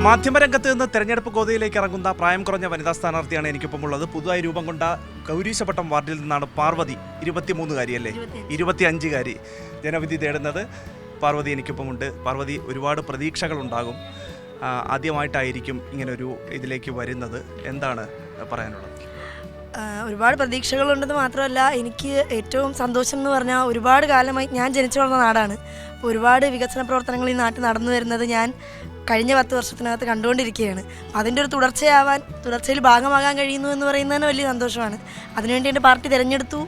മാധ്യമരംഗത്ത് നിന്ന് തെരഞ്ഞെടുപ്പ് ഗോതയിലേക്ക് ഇറങ്ങുന്ന പ്രായം കുറഞ്ഞ വനിതാ സ്ഥാനാർത്ഥിയാണ് എനിക്കൊപ്പം ഉള്ളത്. പുതുതായി രൂപം കൊണ്ട ഗൗരീശപട്ടം വാർഡിൽ നിന്നാണ് പാർവതി. 23-കാരിയല്ലേ, 25-കാരി ജനവിധി തേടുന്നത്. പാർവതി എനിക്കൊപ്പമുണ്ട്. പാർവതി, ഒരുപാട് പ്രതീക്ഷകളുണ്ടാകും. ആദ്യമായിട്ടായിരിക്കും ഇങ്ങനൊരു ഇതിലേക്ക് വരുന്നത്. എന്താണ് പറയാനുള്ളത്? ഒരുപാട് പ്രതീക്ഷകളുണ്ടെന്ന് മാത്രമല്ല, എനിക്ക് ഏറ്റവും സന്തോഷം എന്ന് പറഞ്ഞാൽ ഒരുപാട് കാലമായി ഞാൻ ജനിച്ചു വളർന്ന നാടാണ്. ഒരുപാട് വികസന പ്രവർത്തനങ്ങൾ ഈ നാട്ടിൽ നടന്നു വരുന്നത് ഞാൻ കഴിഞ്ഞ 10 വർഷത്തിനകത്ത് കണ്ടുകൊണ്ടിരിക്കുകയാണ്. അതിൻ്റെ ഒരു തുടർച്ചയിൽ ഭാഗമാകാൻ കഴിയുന്നു എന്ന് പറയുന്നതിന് വലിയ സന്തോഷമാണ്. അതിനുവേണ്ടി എൻ്റെ പാർട്ടി തിരഞ്ഞെടുത്തു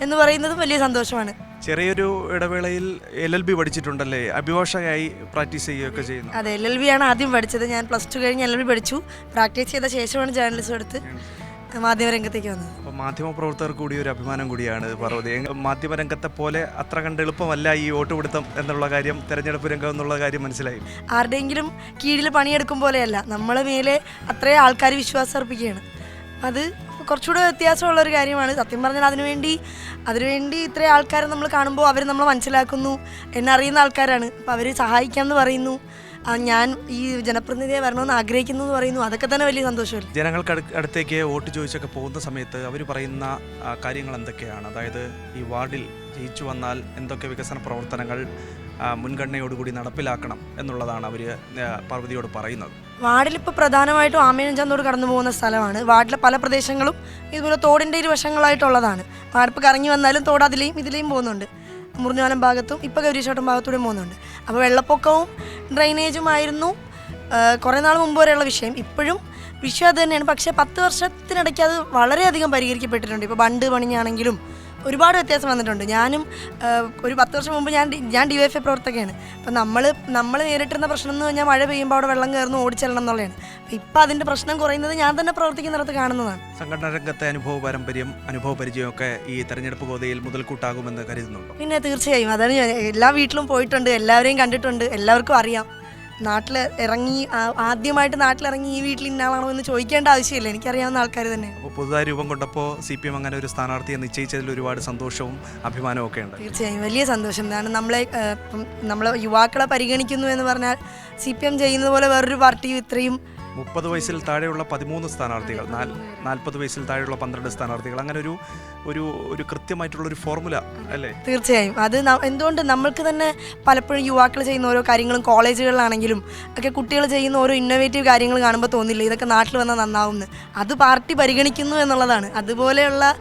എന്ന് പറയുന്നതും വലിയ സന്തോഷമാണ്. ചെറിയൊരു ഇടവേളയിൽ LLB പഠിച്ചിട്ടുണ്ടല്ലേ, അഭിഭാഷകയായി പ്രാക്ടീസ് ചെയ്യുകയൊക്കെ ചെയ്യുന്നു. അതെ, LLB ആണ് ആദ്യം പഠിച്ചത്. ഞാൻ +2 കഴിഞ്ഞ് LLB പഠിച്ചു. പ്രാക്ടീസ് ചെയ്ത ശേഷമാണ് ജേർണലിസം എടുത്ത് മാധ്യമരംഗത്തേക്ക് വന്നത്. അപ്പോൾ മാധ്യമപ്രവർത്തകർ കൂടി ഒരു അഭിമാനം കൂടിയാണ് പാർവതി. മാധ്യമരംഗത്തെ പോലെ അത്ര കണ്ട് എളുപ്പമല്ല ഈ വോട്ട് പിടുത്തം എന്നുള്ള കാര്യം, തെരഞ്ഞെടുപ്പ് രംഗം എന്നുള്ള കാര്യം മനസ്സിലായി. ആരുടെയെങ്കിലും കീഴിൽ പണിയെടുക്കും പോലെയല്ല, നമ്മളെ മേലെ അത്രയും ആൾക്കാർ വിശ്വാസം അർപ്പിക്കുകയാണ്. അത് കുറച്ചുകൂടെ വ്യത്യാസമുള്ളൊരു കാര്യമാണ്. സത്യം പറഞ്ഞാൽ അതിനുവേണ്ടി ഇത്രയും ആൾക്കാരെ നമ്മൾ കാണുമ്പോൾ അവർ നമ്മളെ മനസ്സിലാക്കുന്നു, എന്നെ അറിയുന്ന ആൾക്കാരാണ്. അപ്പോൾ അവർ സഹായിക്കാമെന്ന് പറയുന്നു, ഞാൻ ഈ ജനപ്രതിനിധിയെ വരണമെന്ന് ആഗ്രഹിക്കുന്നു എന്ന് പറയുന്നു. അതൊക്കെ തന്നെ വലിയ സന്തോഷമല്ലേ. ജനങ്ങൾക്ക് അടുത്തേക്ക് വോട്ട് ചോദിച്ചൊക്കെ പോകുന്ന സമയത്ത് അവർ പറയുന്ന കാര്യങ്ങൾ എന്തൊക്കെയാണ്? അതായത് ഈ വാർഡിൽ ജയിച്ചു വന്നാൽ എന്തൊക്കെ വികസന പ്രവർത്തനങ്ങൾ മുൻഗണനയോടുകൂടി നടപ്പിലാക്കണം എന്നുള്ളതാണ് അവർ പാർവതിയോട് പറയുന്നത്. വാർഡിലിപ്പോൾ പ്രധാനമായിട്ടും ആമേനഞ്ചാന്തോട് കടന്നു പോകുന്ന സ്ഥലമാണ്. വാർഡിലെ പല പ്രദേശങ്ങളും ഇതുപോലെ തോടിൻ്റെ ഇരുവശങ്ങളായിട്ടുള്ളതാണ്. വാർപ്പ് കറങ്ങി വന്നാലും തോട് അതിലെയും ഇതിലെയും പോകുന്നുണ്ട്. മുറിഞ്ഞാലം ഭാഗത്തും ഇപ്പോൾ ഗൗരീശപട്ടം ഭാഗത്തൂടെയും പോകുന്നുണ്ട്. അപ്പോൾ വെള്ളപ്പൊക്കവും ഡ്രെയിനേജുമായിരുന്നു കുറേ നാൾ മുമ്പ് വരെയുള്ള വിഷയം. ഇപ്പോഴും വിഷയം അത് തന്നെയാണ്. പക്ഷേ 10 വർഷത്തിനിടയ്ക്ക് അത് വളരെയധികം പരിഹരിക്കപ്പെട്ടിട്ടുണ്ട്. ഇപ്പോൾ ബണ്ട് പണിഞ്ഞാണെങ്കിലും ഒരുപാട് വ്യത്യാസം വന്നിട്ടുണ്ട്. ഞാനും ഒരു 10 വർഷം മുമ്പ് ഞാൻ DYFI പ്രവർത്തകയാണ്. അപ്പം നമ്മൾ നേരിട്ടുന്ന പ്രശ്നം എന്ന് പറഞ്ഞാൽ മഴ പെയ്യുമ്പോൾ അവിടെ വെള്ളം കയറുന്നു ഓടിച്ചെല്ലണം എന്നുള്ളതാണ്. ഇപ്പം അതിൻ്റെ പ്രശ്നം കുറയുന്നത് ഞാൻ തന്നെ പ്രവർത്തിക്കുന്നിടത്ത് കാണുന്നതാണ്. സംഘടനാ രംഗത്തെ അനുഭവ പരിചയമൊക്കെ ഈ തെരഞ്ഞെടുപ്പ് ഗോതയിൽ മുതൽക്കൂട്ടാകുമെന്ന് കരുതുന്നുണ്ടോ? പിന്നെ തീർച്ചയായും. അതാണ് ഞാൻ എല്ലാ വീട്ടിലും പോയിട്ടുണ്ട്, എല്ലാവരെയും കണ്ടിട്ടുണ്ട്, എല്ലാവർക്കും അറിയാം. ആദ്യമായിട്ട് നാട്ടിലിറങ്ങി ഈ വീട്ടിൽ ഇന്നാളാണോ എന്ന് ചോദിക്കേണ്ട ആവശ്യമില്ല, എനിക്കറിയാവുന്ന ആൾക്കാർ തന്നെ. അപ്പോൾ പുതുതായി രൂപം കൊണ്ടപ്പോൾ CPM അങ്ങനെ ഒരു സ്ഥാനാർത്ഥിയെ നിശ്ചയിച്ചതിൽ ഒരുപാട് സന്തോഷവും അഭിമാനവും ഒക്കെ ഉണ്ട്. തീർച്ചയായും വലിയ സന്തോഷം. കാരണം നമ്മളെ യുവാക്കളെ പരിഗണിക്കുന്നു എന്ന് പറഞ്ഞാൽ CPM ചെയ്യുന്നത് പോലെ വേറൊരു പാർട്ടിയും ഇത്രയും 30 വയസ്സിൽ താഴെയുള്ള 13 സ്ഥാനാർത്ഥികൾ, 40 വയസ്സിൽ താഴെയുള്ള 12 സ്ഥാനാർത്ഥികൾ, അങ്ങനെ ഒരു കൃത്യമായിട്ടുള്ളൊരു ഫോർമുല അല്ലേ? തീർച്ചയായും. അത് എന്തുകൊണ്ട് നമ്മൾക്ക് തന്നെ പലപ്പോഴും യുവാക്കൾ ചെയ്യുന്ന ഓരോ കാര്യങ്ങളും കോളേജുകളിലാണെങ്കിലും ഒക്കെ കുട്ടികൾ ചെയ്യുന്ന ഓരോ ഇന്നോവേറ്റീവ് കാര്യങ്ങൾ കാണുമ്പോൾ തോന്നില്ല ഇതൊക്കെ നാട്ടിൽ വന്നാൽ നന്നാവുമെന്ന്. അത് പാർട്ടി പരിഗണിക്കുന്നു എന്നുള്ളതാണ്. അതുപോലെയുള്ള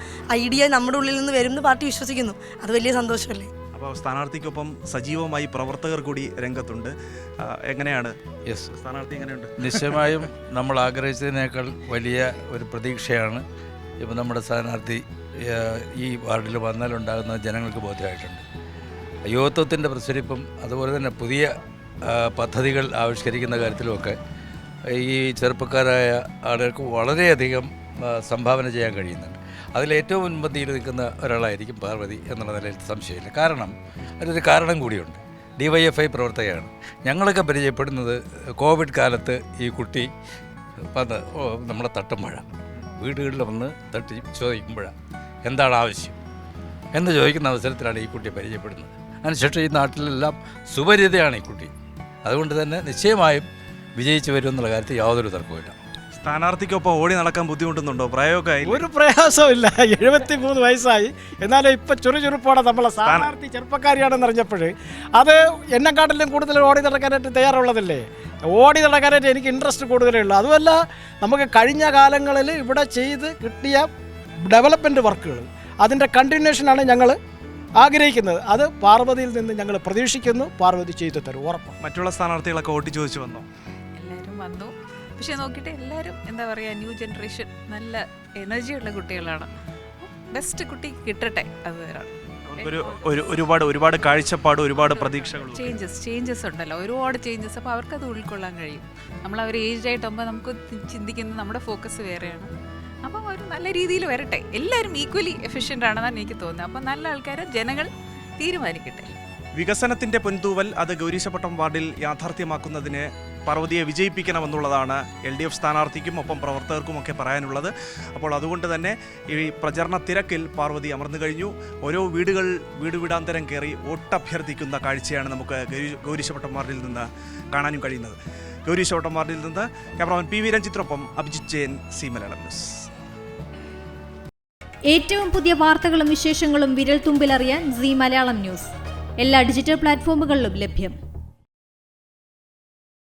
ഐഡിയ നമ്മുടെ ഉള്ളിൽ നിന്ന് വരുമെന്ന് പാർട്ടി വിശ്വസിക്കുന്നു. അത് വലിയ സന്തോഷമല്ലേ. അപ്പോൾ സ്ഥാനാർത്ഥിക്കൊപ്പം സജീവമായി പ്രവർത്തകർ കൂടി രംഗത്തുണ്ട്. എങ്ങനെയാണ് സ്ഥാനാർത്ഥി എങ്ങനെയുണ്ട്? നിശ്ചയമായും നമ്മൾ ആഗ്രഹിച്ചതിനേക്കാൾ വലിയ ഒരു പ്രതീക്ഷയാണ് ഇപ്പോൾ നമ്മുടെ സ്ഥാനാർത്ഥി ഈ വാർഡിൽ വന്നാലുണ്ടാകുന്ന ജനങ്ങൾക്ക് ബോധ്യമായിട്ടുണ്ട്. യുവത്വത്തിൻ്റെ പ്രസരിപ്പും അതുപോലെ തന്നെ പുതിയ പദ്ധതികൾ ആവിഷ്കരിക്കുന്ന കാര്യത്തിലുമൊക്കെ ഈ ചെറുപ്പക്കാരായ ആളുകൾക്ക് വളരെയധികം സംഭാവന ചെയ്യാൻ കഴിയുന്നുണ്ട്. അതിലേറ്റവും മുൻപന്തിയിൽ നിൽക്കുന്ന ഒരാളായിരിക്കും പാർവതി എന്നുള്ള നിലയിൽ സംശയമില്ല. കാരണം അതിനൊരു കാരണം കൂടിയുണ്ട്. DYFI പ്രവർത്തകയാണ്. ഞങ്ങളൊക്കെ പരിചയപ്പെടുന്നത് കോവിഡ് കാലത്ത് ഈ കുട്ടി വന്ന് നമ്മളെ തട്ടുമ്പോഴാണ്, വീടുകളിൽ വന്ന് തട്ടി ചോദിക്കുമ്പോഴാണ് എന്താണ് ആവശ്യം എന്ന് ചോദിക്കുന്ന അവസരത്തിലാണ് ഈ കുട്ടിയെ പരിചയപ്പെടുന്നത്. അതിനുശേഷം ഈ നാട്ടിലെല്ലാം സുപരിചിതയാണ് ഈ കുട്ടി. അതുകൊണ്ട് തന്നെ നിശ്ചയമായും വിജയിച്ചു വരുമെന്നുള്ള കാര്യത്തിൽ യാതൊരു തർക്കവുമില്ല. സ്ഥാനാർത്ഥിക്കൊപ്പം ഓടി നടക്കാൻ ബുദ്ധിമുട്ടുന്നുണ്ടോ? പ്രായമൊക്കെ ഒരു പ്രയാസമില്ല. 73 വയസ്സായി. എന്നാലും ഇപ്പം ചുറുചുറുപ്പോടെ നമ്മളെ സ്ഥാനാർത്ഥി ചെറുപ്പക്കാരിയാണെന്ന് അറിഞ്ഞപ്പോൾ അത് എന്നെക്കാട്ടിലും കൂടുതൽ ഓടി നടക്കാനായിട്ട് തയ്യാറുള്ളതല്ലേ. ഓടി നടക്കാനായിട്ട് എനിക്ക് ഇൻട്രസ്റ്റ് കൂടുതലേ ഉള്ളൂ. അതുമല്ല, നമുക്ക് കഴിഞ്ഞ കാലങ്ങളിൽ ഇവിടെ ചെയ്ത് കിട്ടിയ ഡെവലപ്മെൻറ്റ് വർക്കുകൾ അതിൻ്റെ കണ്ടിന്യൂഷനാണ് ഞങ്ങൾ ആഗ്രഹിക്കുന്നത്. അത് പാർവതിയിൽ നിന്ന് ഞങ്ങൾ പ്രതീക്ഷിക്കുന്നു. പാർവതി ചെയ്തു തരും, ഉറപ്പാണ്. മറ്റുള്ള സ്ഥാനാർത്ഥികളൊക്കെ വോട്ട് ചോദിച്ചു വന്നോ? എല്ലാവരും വന്നു. പക്ഷെ നോക്കിയിട്ട് എല്ലാവരും എന്താ പറയുക, ന്യൂ ജനറേഷൻ നല്ല എനർജിയുള്ള കുട്ടികളാണ്. ബെസ്റ്റ് കുട്ടി കിട്ടട്ടെ, അത് ഒരുപാട് കാഴ്ചപ്പാട്, ഒരുപാട് പ്രതീക്ഷകൾ, ചേഞ്ചസ് ഉണ്ടല്ലോ, ഒരുപാട് ചേഞ്ചസ്. അപ്പോൾ അവർക്കത് ഉൾക്കൊള്ളാൻ കഴിയും. നമ്മൾ അവർ ഏജ്ഡ് ആയിട്ടാകുമ്പോൾ നമുക്ക് ചിന്തിക്കുന്നത് നമ്മുടെ ഫോക്കസ് വേറെയാണ്. അപ്പം അവർ നല്ല രീതിയിൽ വരട്ടെ. എല്ലാവരും ഈക്വലി എഫിഷ്യൻ്റ് ആണെന്നാണ് എനിക്ക് തോന്നുന്നത്. അപ്പം നല്ല ആൾക്കാരെ ജനങ്ങൾ തീരുമാനിക്കട്ടെ. വികസനത്തിന്റെ പൊൻതൂവൽ അത് ഗൗരീശപട്ടം വാർഡിൽ യാഥാർത്ഥ്യമാക്കുന്നതിന് പാർവതിയെ വിജയിപ്പിക്കണമെന്നുള്ളതാണ് LDF സ്ഥാനാർത്ഥിക്കും ഒപ്പം പ്രവർത്തകർക്കുമൊക്കെ പറയാനുള്ളത്. അപ്പോൾ അതുകൊണ്ട് തന്നെ ഈ പ്രചരണ തിരക്കിൽ പാർവതി അമർന്നു കഴിഞ്ഞു. ഓരോ വീടാന്തരം കയറി വോട്ടഭ്യർത്ഥിക്കുന്ന കാഴ്ചയാണ് നമുക്ക് ഗൗരീശപട്ടം വാർഡിൽ നിന്ന് കാണാനും കഴിയുന്നത്. ഗൗരീശോട്ടം വാർഡിൽ നിന്ന് ക്യാമറാമാൻ പി വി രഞ്ജിത്തിനൊപ്പം അഭിജിത്ത് ജയൻ, സി മലയാളം ന്യൂസ്. ഏറ്റവും പുതിയ വാർത്തകളും വിശേഷങ്ങളും വിരൽ തുമ്പിലറിയാൻ സി മലയാളം ന്യൂസ് എല്ലാ ഡിജിറ്റൽ പ്ലാറ്റ്ഫോമുകളിലും ലഭ്യം.